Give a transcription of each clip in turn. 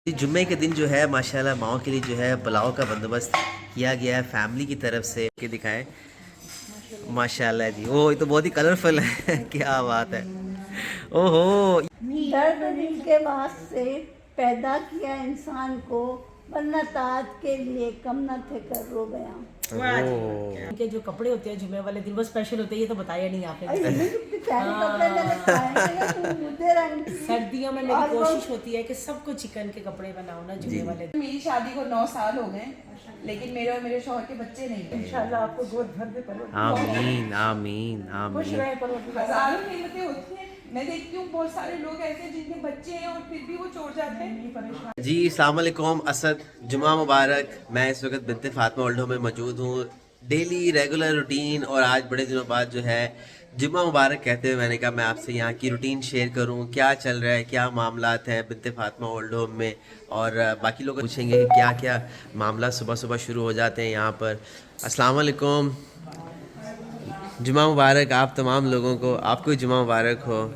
جمعے کے دن جو ہے ماشاءاللہ ماؤں کے لیے جو ہے پلاؤ کا بندوبست کیا گیا ہے فیملی کی طرف سے کہ دکھائیں ماشاءاللہ جی وہ تو بہت ہی کلرفل ہے کیا بات ہے او ہو درد دل کے واسطے پیدا کیا انسان کو ورنہ طاعت کے لیے کم نہ تھے کر رو گیا. ان کے جو کپڑے ہوتے ہیں جمعے والے دن وہ اسپیشل ہوتے ہیں. یہ تو بتایا نہیں آپ نے. سردیوں میں میری کوشش ہوتی ہے کہ سب کو چکن کے کپڑے بناؤ نا جمعے والے دن. میری شادی کو 9 سال ہو گئے لیکن میرے اور میرے شوہر کے بچے نہیں ہیں. انشاءاللہ آپ کو گود بھر دے پرو. آمین آمین خوش آمین. رہے پرو. ہزاروں نعمتیں ہوتی ہیں. میں دیکھتی ہوں بہت سارے لوگ ایسے ہیں جن کے بچے ہیں اور پھر بھی وہ چھوڑ جاتے ہیں. جی السلام علیکم اسد جمعہ مبارک. میں اس وقت بنت فاطمہ اولڈ ہوم میں موجود ہوں. ڈیلی ریگولر روٹین اور آج بڑے دنوں بعد جو ہے جمعہ مبارک کہتے ہوئے میں نے کہا میں آپ سے یہاں کی روٹین شیئر کروں. کیا چل رہا ہے, کیا معاملات ہیں بنت فاطمہ اولڈ ہوم میں, اور باقی لوگ پوچھیں گے کہ کیا کیا معاملات صبح صبح شروع ہو جاتے ہیں یہاں پر. السلام علیکم, جمعہ مبارک آپ تمام لوگوں کو. آپ کو جمعہ مبارک ہو.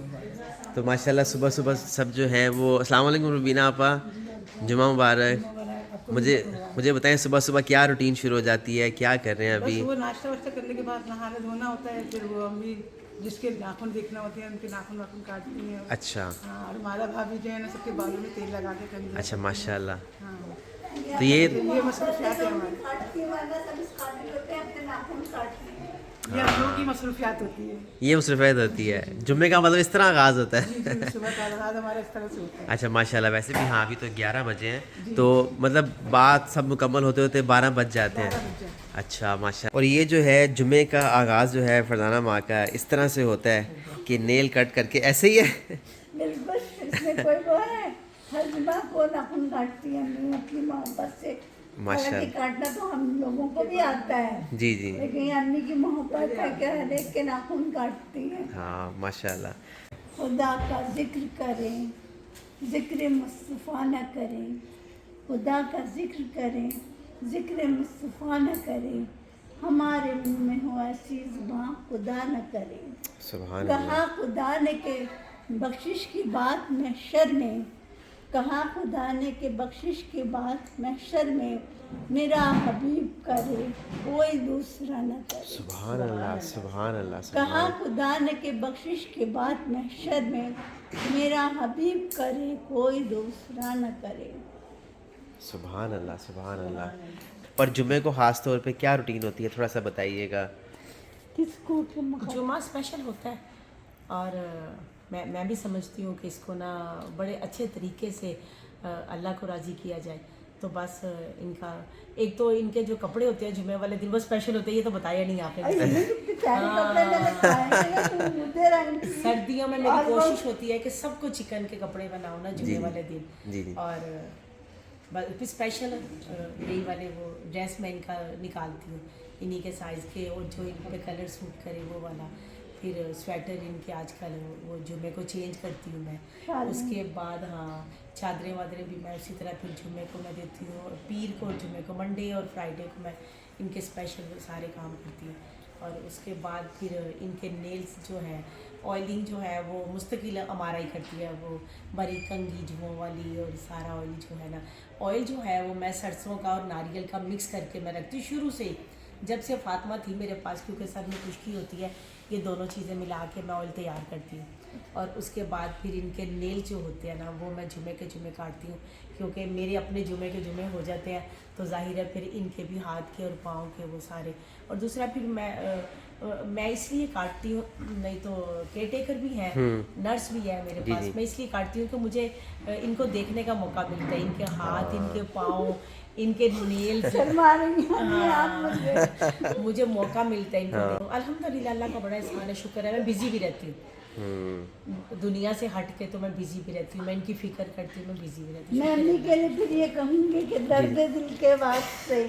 تو ماشاءاللہ صبح صبح سب جو ہیں وہ السلام علیکم روبینہ آپا, جمعہ مبارک. مجھے بتائیں صبح صبح کیا روٹین شروع ہو جاتی ہے, کیا کر رہے ہیں ابھی؟ وہ ناشتہ واشتہ کرنے کے بعد نہانا دھونا ہوتا ہے. پھر وہ امی جس کے ناخن دیکھنا ہوتے ہیں ان کے ناخن واخن کاٹتی ہیں. اچھا ہاں, اور ہمارا بھابھی جو ہے نا سب کے بالوں میں تیل لگا کے کرتی ہے. اچھا ماشاءاللہ. ہاں, تو یہ یہ مصروفیات ہے ہماری. یہ ہم لوگوں کی مصروفیات ہوتی ہے. یہ مصروفیت ہوتی ہے. جمعے کا مطلب اس طرح آغاز ہوتا ہے. صبح کا آغاز ہمارا اس طرح سے ہوتا ہے. اچھا ماشاءاللہ. ویسے بھی ہاں ابھی تو 11 بجے ہیں تو مطلب بات سب مکمل ہوتے ہوتے 12 بج جاتے ہیں. اچھا ماشاءاللہ. اور یہ جو ہے جمعے کا آغاز جو ہے فرزانہ ماں کا اس طرح سے ہوتا ہے کہ نیل کٹ کر کے ایسے ہی ہے. بالکل اس میں کوئی وہ ہے. ہر جمعہ کو ناخن کاٹتی ہیں اپنی محبت سے. حالانکہ کاٹنا تو ہم لوگوں کو بھی آتا ہے جی جی لیکن یہ امی کی محبت ہے کہ ہر ایک کے ناخن کاٹتی ہیں. ہاں ماشاءاللہ. خدا کا ذکر کریں, ذکر مصطفیٰ نہ کریں. خدا کا ذکر کریں, ذکر مصطفیٰ نہ کریں. ہمارے منہ میں ہو ایسی زبان خدا نہ کریں. سبحان کہا اللہ. خدا نے کہ بخشش کی بات محشر میں, کہا خدا نے کہ بخشش کی بات محشر میں میرا حبیب کرے کوئی دوسرا نہ کرے. سبحان اللہ سبحان اللہ. کہا خدا نے کہ بخشش کے بعد محشر میں میرا حبیب کرے کوئی دوسرا نہ کرے. سبحان اللہ سبحان اللہ. پر جمعے کو خاص طور پہ کیا روٹین ہوتی ہے, تھوڑا سا بتائیے گا. کس کو جمعہ اسپیشل ہوتا ہے اور میں بھی سمجھتی ہوں کہ اس کو نا بڑے اچھے طریقے سے اللہ کو راضی کیا جائے. تو بس ان کا ایک تو ان کے جو کپڑے ہوتے ہیں جمعے والے دن وہ اسپیشل ہوتے ہیں. یہ تو بتایا نہیں آپ نے. سردیوں میں میری کوشش ہوتی ہے کہ سب کو چکن کے کپڑے بناؤ نا جمعے والے دن. اور اسپیشل یہی والے وہ ڈریس میں ان کا نکالتی ہوں انہی کے سائز کے, اور جو ان پہ کلر سوٹ کرے وہ والا. پھر سویٹر ان کے آج کل وہ جمعے کو چینج کرتی ہوں میں. اس کے بعد ہاں چادریں وادریں بھی میں اسی طرح پھر جمعے کو میں دیتی ہوں, اور پیر کو جمعے کو, منڈے اور فرائیڈے کو میں ان کے اسپیشل سارے کام کرتی ہوں. اور اس کے بعد پھر ان کے نیلز جو ہے آئلنگ جو ہے وہ مستقل ہمارا ہی کرتی ہے. وہ بڑی کنگھی جموں والی اور سارا آئل جو ہے نا, آئل جو ہے وہ میں سرسوں کا اور ناریل کا مکس کر کے میں رکھتی ہوں شروع سے ہی. جب سے فاطمہ تھی میرے پاس, کیونکہ سر میں خشکی ہوتی ہے, یہ دونوں چیزیں ملا کے میں آئل تیار کرتی ہوں. اور اس کے بعد پھر ان کے نیل جو ہوتے ہیں نا وہ میں جمعے کے جمعے کاٹتی ہوں, کیونکہ میرے اپنے جمعے کے جمعے ہو جاتے ہیں تو ظاہر ہے پھر ان کے بھی ہاتھ کے اور پاؤں کے وہ سارے. اور دوسرا پھر میں اس لیے کاٹتی ہوں, نہیں تو کیئر ٹیکر بھی ہیں, نرس بھی ہے میرے پاس. میں اس لیے کاٹتی ہوں کہ مجھے ان کو دیکھنے کا موقع ملتا ہے, ان کے ہاتھ, ان کے پاؤں, ان کے نیلز. مجھے موقع ملتا ہے ان کو. الحمدللہ اللہ کا بڑا احسان ہے, شکر ہے. میں بزی بھی رہتی ہوں دنیا سے ہٹ کے, تو میں بزی بھی رہتی ہوں, میں ان کی فکر کرتی ہوں, میں بزی بھی رہتی ہوں. میں امی کے لیے پھر یہ کہوں گی کہ درد دل کے واسطے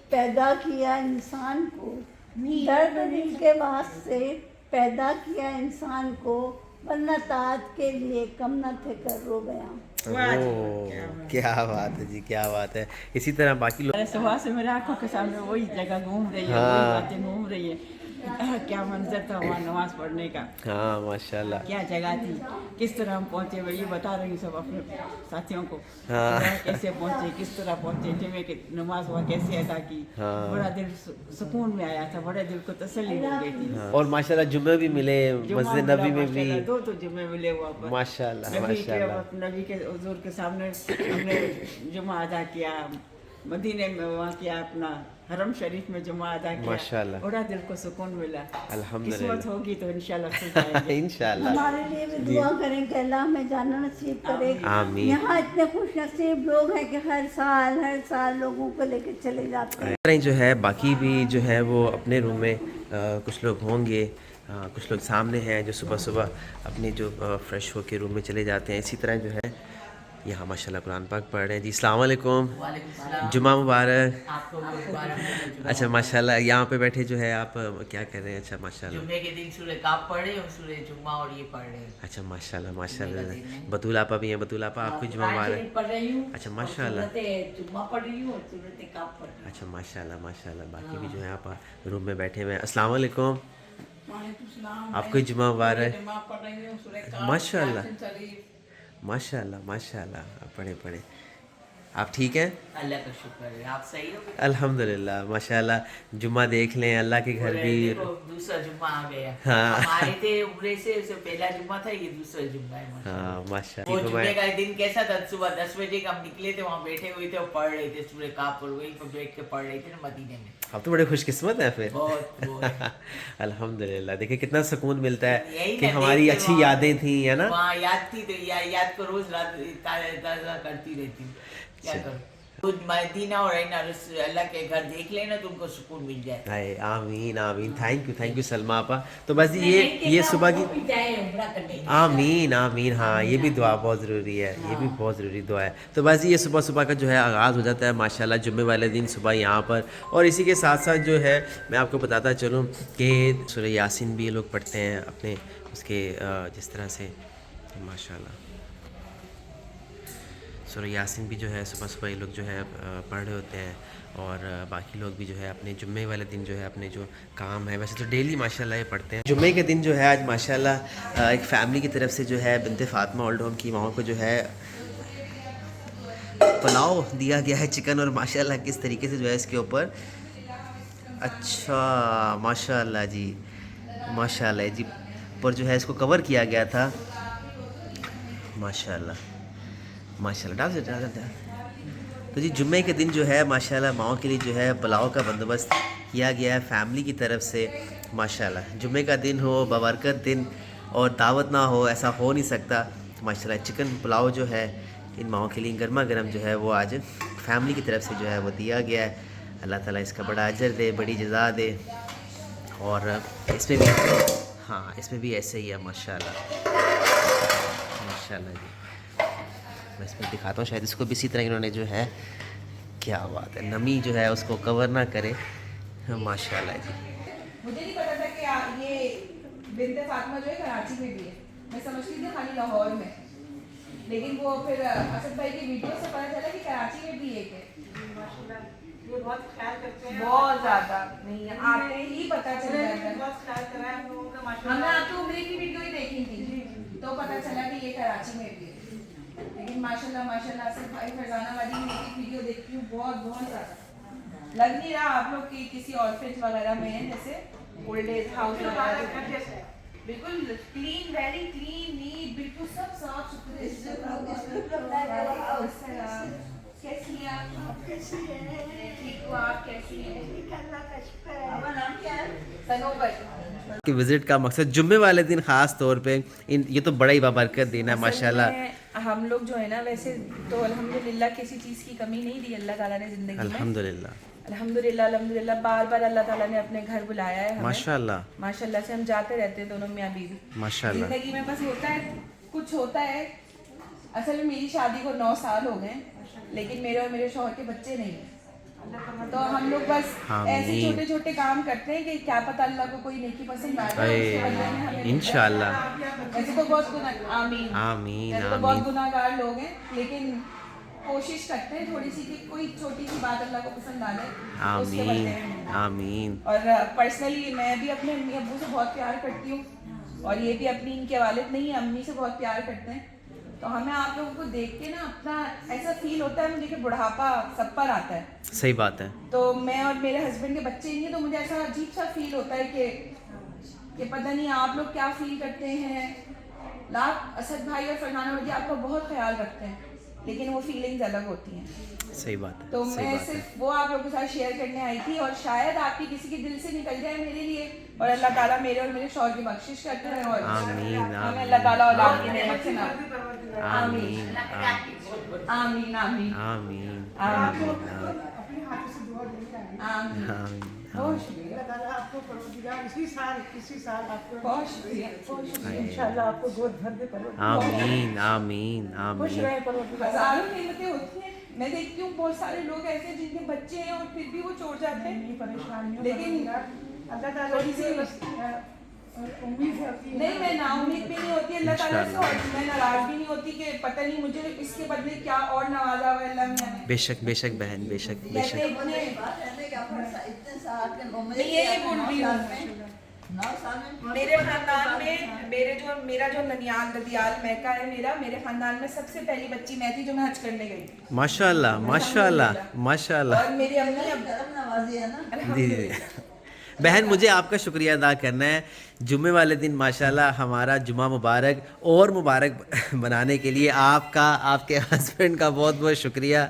پیدا کیا انسان کو, درد دل کے واسطے پیدا کیا انسان کو ورنہ طاعت کے لیے کم نہ تھے کر رو گیا. کیا بات ہے جی, کیا بات ہے. اسی طرح باقی لوگ صبح سے میرے آنکھوں کے سامنے وہی جگہ گھوم رہی ہے, وہی باتیں گھوم رہی ہے. क्या मंजर था वहाँ नमाज पढ़ने का, हाँ माशाल्लाह। क्या जगह थी, किस तरह हम पहुँचे, मैं ये बता रही हूँ सब अपने साथियों को। हाँ। वहाँ कैसे पहुँचे, किस तरह पहुँचे, जुमे की नमाज वहाँ कैसे अदा की। हाँ। बड़ा दिल सुकून में आया था, बड़े दिल को तसल्ली मिल गई थी। हाँ, और माशाल्लाह जुम्मे भी मिले जुम्मा मस्जिद मिला नबी में भी। माशाल्लाह, दो तो जुम्मे मिले वहाँ पर। माशाल्लाह नबी के माशाल्लाह। नबी के हुजूर के सामने हमने जुम्मा अदा किया, मदीने में वहाँ किया, अपना हरम शरीफ में जुम्मा अदा किया। माशाल्लाह। बड़ा दिल को सुकून मिला। अल्हम्दुलिल्लाह। किस्मत होगी तो इंशाल्लाह खुल जाएंगे। इंशाल्लाह। हमारे लिए भी दुआ करें कि अल्लाह हमें जाना नसीब करे। आमीन। यहाँ इतने खुश नसीब लोग हैं कि हर साल लोगों को लेकर चले जाते हैं। इस तरह जो है बाकी भी जो है वो अपने रूम में कुछ लोग होंगे, कुछ लोग सामने हैं जो सुबह सुबह अपने जो फ्रेश होके रूम में चले जाते हैं। इसी तरह जो है यहाँ माशाल्लाह कुरान पाक पढ़ रहे हैं जी। अस्सलाम वालेकुम, जुमा मुबारक। अच्छा माशाल्लाह, यहाँ पे बैठे जो है आप क्या कर रहे हैं? अच्छा माशाल्लाह। जुम्मे के दिन सूरह काफ पढ़े और सूरह जुम्मा और ये पढ़ रहे हैं। अच्छा माशाल्लाह माशाल्लाह। बतूल आपा भी हैं। बतूल आपा आपको जुमा मुबारक। पढ़ रही हूँ। अच्छा माशाल्लाह। जुम्मा पढ़ रही हूँ और सूरह काफ पढ़ रही अच्छा माशाल्लाह माशाल्लाह। बाकी भी जो है आप रूम में बैठे हुए हैं। अस्सलाम वालेकुम, आपको जुमा मुबारक। माशाल्लाह माशाल्लाह माशाल्लाह। पढ़े पढ़े। आप ठीक हैं? हूँ। अल्लाह का शुक्र है, आप सही हो? अल्हम्दुलिल्लाह माशाल्लाह। जुम्मा देख लें, अल्लाह के घर भी। देखो, दूसरा जुम्मा आ गया। हाँ। हम आए थे उम्रे से, उससे पहला जुम्मा था, ये दूसरा जुम्मा है माशाल्लाह। हाँ वो माशाल्लाह। जुम्मे का दिन कैसा था? सुबह 10 बजे का हम निकले थे, वहाँ बैठे हुए थे और पढ़ रहे थे सूरह काफ, और वहीं पर बैठ के पढ़ रहे थे ना मदीने में। आप तो बड़े खुशकिस्मत हैं फिर। बहुत बहुत। अल्हम्दुलिल्लाह। देखिए कितना सुकून मिलता है यही कि ना, हमारी देखते अच्छी वहाँ- यादें थी, है ना? वहाँ याद थी तो याद को रोज रात ताज़ा करती रहती हूँ। क्या अच्छा। करूँ? खुद मदीना और अल्लाह के घर देख लेना तो उनको सुकून मिल जाए। हाय आमीन आमीन। थैंक यू सलमा आपा। तो बस ये सुबह की आमीन आमीन। हाँ ये भी दुआ बहुत ज़रूरी है, ये भी बहुत ज़रूरी दुआ है। तो बस ये सुबह सुबह का जो है आगाज़ हो जाता है माशाल्लाह जुम्मे वाले दिन सुबह यहाँ पर। और इसी के साथ साथ जो है मैं आपको बताता चलूँ कि सूरह यासीन भी ये लोग पढ़ते हैं अपने उसके जिस तरह से माशाल्लाह। सूरह यासीन भी जो है सुबह सुबह ये लोग जो है पढ़ रहे होते हैं। और बाकी लोग भी जो है अपने जुम्मे वाले दिन जो है अपने जो काम है, वैसे तो डेली माशाल्लाह ये पढ़ते हैं। जुम्मे के दिन जो है आज माशाल्लाह एक फ़ैमिली की तरफ से जो है बिनते फ़ातिमा ओल्ड होम की माओ को जो है पुलाव दिया गया है चिकन, और माशाल्लाह किस तरीके से जो है इसके ऊपर अच्छा माशाल्लाह जी माशाल्लाह जी पर जो है इसको कवर किया गया था माशाल्लाह माशाल्लाह। डाल तो जी जुम्मे के दिन जो है माशाल्लाह माओ के लिए जो है पुलाव का बंदोबस्त किया गया है फैमिली की तरफ से माशाल्लाह। जुम्मे का दिन हो, बबरकत दिन, और दावत ना हो ऐसा हो नहीं सकता माशाल्लाह। चिकन पुलाव जो है इन माओ के लिए गर्मा गर्म जो है वो आज फैमिली की तरफ से जो है वो दिया गया है। अल्लाह ताला इसका बड़ा अजर दे, बड़ी जज़ा दे। और इसमें भी हाँ इसमें भी ऐसे ही है माशाल्लाह माशाल्लाह जी। मैं इसमें दिखाता हूँ, शायद इसको भी इसी तरह इन्होंने जो है क्या बात है नमी जो है उसको कवर ना करे माशाल्लाह जी। मुझे नहीं पता था कि ये बिनते फातिमा जो है कराची में भी है। मैं समझती थी खाली लाहौर में, लेकिन वो फिर असद भाई की वीडियो से पता चला कि कराची में भी एक है। ये बहुत ख्याल करते हैं, बहुत ज्यादा नहीं आते ही पता चल जाता है। बहुत ख्याल करा है हम लोगों का हमने माशाल्लाह। आपकी उम्र की वीडियो ही देखी थी तो पता चला कि ये कराची में भी है। लेकिन माशाल्लाह माशाल्लाह असद भाई फरजाना वाली की वीडियो देखती हूँ बहुत ज्यादा। लग नहीं रहा आप लोग की किसी ऑर्फेज वगैरह में है, जैसे ओल्ड एज हाउस वगैरह। बिल्कुल क्लीन, वेरी क्लीन, नीट, बिल्कुल सब साफ सुथरे। कैसी हैं आप? ठीक हो आप? कैसी हैं? सनोबर। कि विज़िट का मकसद जुम्मे वाले दिन ख़ास तौर पे ये तो बड़ा ही बाबरकत दिन है माशाल्लाह। हम लोग जो है ना वैसे तो अल्हम्दुलिल्लाह किसी चीज़ की कमी नहीं दी अल्लाह ताला ने ज़िंदगी में। अल्हम्दुलिल्लाह अल्हम्दुलिल्लाह बार बार अल्लाह ताला ने अपने घर बुलाया है हमें। माशाल्लाह से हम जाते रहते हैं दोनों मियाँ बीवी। माशाल्लाह। जिंदगी में बस होता है कुछ होता है। असल में मेरी शादी को 9 साल हो गए, लेकिन मेरे और मेरे शौहर के बच्चे नहीं हैं। तो हम लोग बस ऐसे छोटे छोटे काम करते हैं कि क्या पता अल्लाह को कोई नेकी पसंद आ जाए, उसके बदले में हमें इंशाल्लाह। वैसे तो बहुत आमीन आमीन वैसे तो बहुत गुनाहगार लोग हैं, लेकिन कोशिश करते हैं थोड़ी सी कि कोई छोटी सी बात अल्लाह को पसंद आ जाए तो उसके बदले आमीन में मिलना। आमीन। और पर्सनली मैं भी अपने अम्मी अब्बू से बहुत प्यार करती हूँ, और ये भी अपनी इनके वालिद नहीं अम्मी से बहुत प्यार करते हैं। तो हमें आप लोगों को देख के ना अपना ऐसा फील होता है मुझे कि बुढ़ापा सब पर आता है। सही बात है। तो मैं और मेरे हस्बैंड के बच्चे नहीं हैं, तो मुझे ऐसा अजीब सा फील होता है कि पता नहीं आप लोग क्या फील करते हैं। लाख असद भाई और फरहाना वजी आपका बहुत ख्याल रखते हैं, लेकिन वो फीलिंग्स अलग होती हैं। सही बात है। तो सही मैं बात है। सिर्फ वो आप लोगों के साथ शेयर करने आई थी, और शायद आपकी किसी के दिल से निकल जाए मेरे लिए, और अल्लाह ताला मेरे और मेरे शौहर की बख्शिश करते हैं, और आमीन, हमें आमीन। अल्लाह ताला औलाद की नेमत से ना आमीन आमीन आमीन आमीन आमीन आमीन आमीन। आमीन। बहुत शुक्रिया, आपको परवरदिगार इसी साल आपको बहुत शुक्रिया। इंशाल्लाह आपको गोद भर दे परवरदिगार। आमीन आमीन खुश आमीन। रहे परवरदिगार। हजारों नेमतें होती हैं, मैं देखती हूँ बहुत सारे लोग ऐसे हैं जिनके बच्चे हैं और फिर भी वो छोड़ जाते हैं। परेशान नहीं हो लेकिन अल्लाह ताला थोड़ी सी बस उम्मीद होती है। नहीं, मैं नाउम्मीद भी नहीं होती अल्लाह ताला से, और मैं नाराज भी नहीं होती कि पता नहीं मुझे इसके बदले क्या और नवाजा हुआ है अल्लाह मियां ने। बेशक बेशक बहन, बेशक कहते बेशक। हैं इतने इतने साल के उम्र नहीं, यही बोल रही हूँ मैं। 9 साल में मेरे खानदान में मेरा जो ननियाल ददियाल मैका है, मेरे खानदान में सबसे पहली बच्ची मैं थी जो मैं हज करने गई थी। माशाल्लाह माशाल्लाह माशाल्लाह। और मेरी अम्मी अब धर्म नवाजी है ना। जी जी। बहन मुझे आपका शुक्रिया अदा करना है। जुम्मे वाले दिन माशाल्लाह हमारा जुमा मुबारक और मुबारक बनाने के लिए आपका, आपके हस्बैंड का बहुत बहुत शुक्रिया।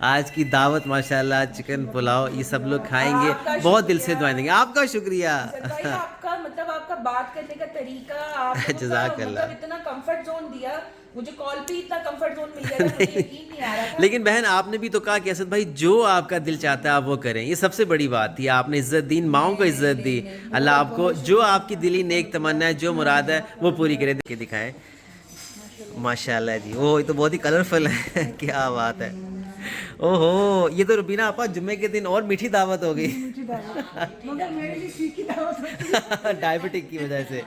आज की दावत माशाल्लाह चिकन पुलाव ये सब लोग खाएंगे, आपका बहुत दिल से शुक्रिया। दुआएं देंगे। आपका शुक्रिया। सर भाई आपका मतलब आपका बात करने का तरीका, आप लोगों का जज़ाकल्लाह। मतलब इतना कंफर्ट जोन दिया मुझे, कॉल पे इतना कंफर्ट जोन मिल गया था, मुझे यकीन नहीं आ रहा था। लेकिन बहन आपने भी तो कहा कि असद भाई जो आपका दिल चाहता है आप वो करें, ये सबसे बड़ी बात थी। आपने इज्जत दी, माओं को इज्जत दी। अल्लाह आपको जो आपकी दिली नेक तमन्ना है, जो मुराद है वो पूरी करे। के दिखाएं माशाल्लाह जी। वो ये तो बहुत ही कलरफुल है। क्या बात है। ओहो, ये तो रुबीना आपा जुम्मे के दिन और मीठी दावत हो गई। मगर मेरे लिए फीकी दावत होती है। डायबिटिक की वजह से।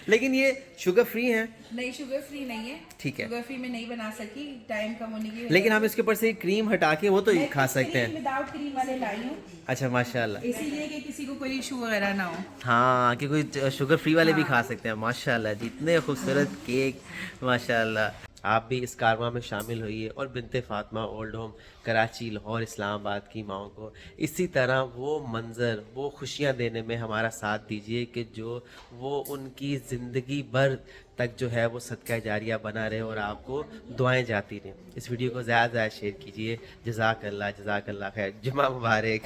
लेकिन ये शुगर फ्री है। नहीं, शुगर फ्री नहीं है। ठीक है। शुगर फ्री में नहीं बना सकी, टाइम कम होने की वजह लेकिन हम इसके ऊपर से क्रीम हटा के वो तो मैं खा सकते हैं। विदाउट क्रीम वाले लाई हूँ, अच्छा माशाल्लाह। इसीलिए कि किसी को कोई इशू वगैरह ना हो। हाँ कि कोई शुगर फ्री वाले भी खा सकते हैं। माशाल्लाह जी, इतने खूबसूरत केक माशाल्लाह। आप भी इस कारवां में शामिल होइए और बिनते फातिमा ओल्ड होम कराची, लाहौर, इस्लामाबाद की माओं को इसी तरह वो मंज़र, वो खुशियाँ देने में हमारा साथ दीजिए कि जो वो उनकी ज़िंदगी भर तक जो है वो सदका जारिया बना रहे और आपको दुआएं जाती रहें। इस वीडियो को ज़्यादा से ज़्यादा शेयर कीजिए। जज़ाकल्लाह खैर। जुमा मुबारक।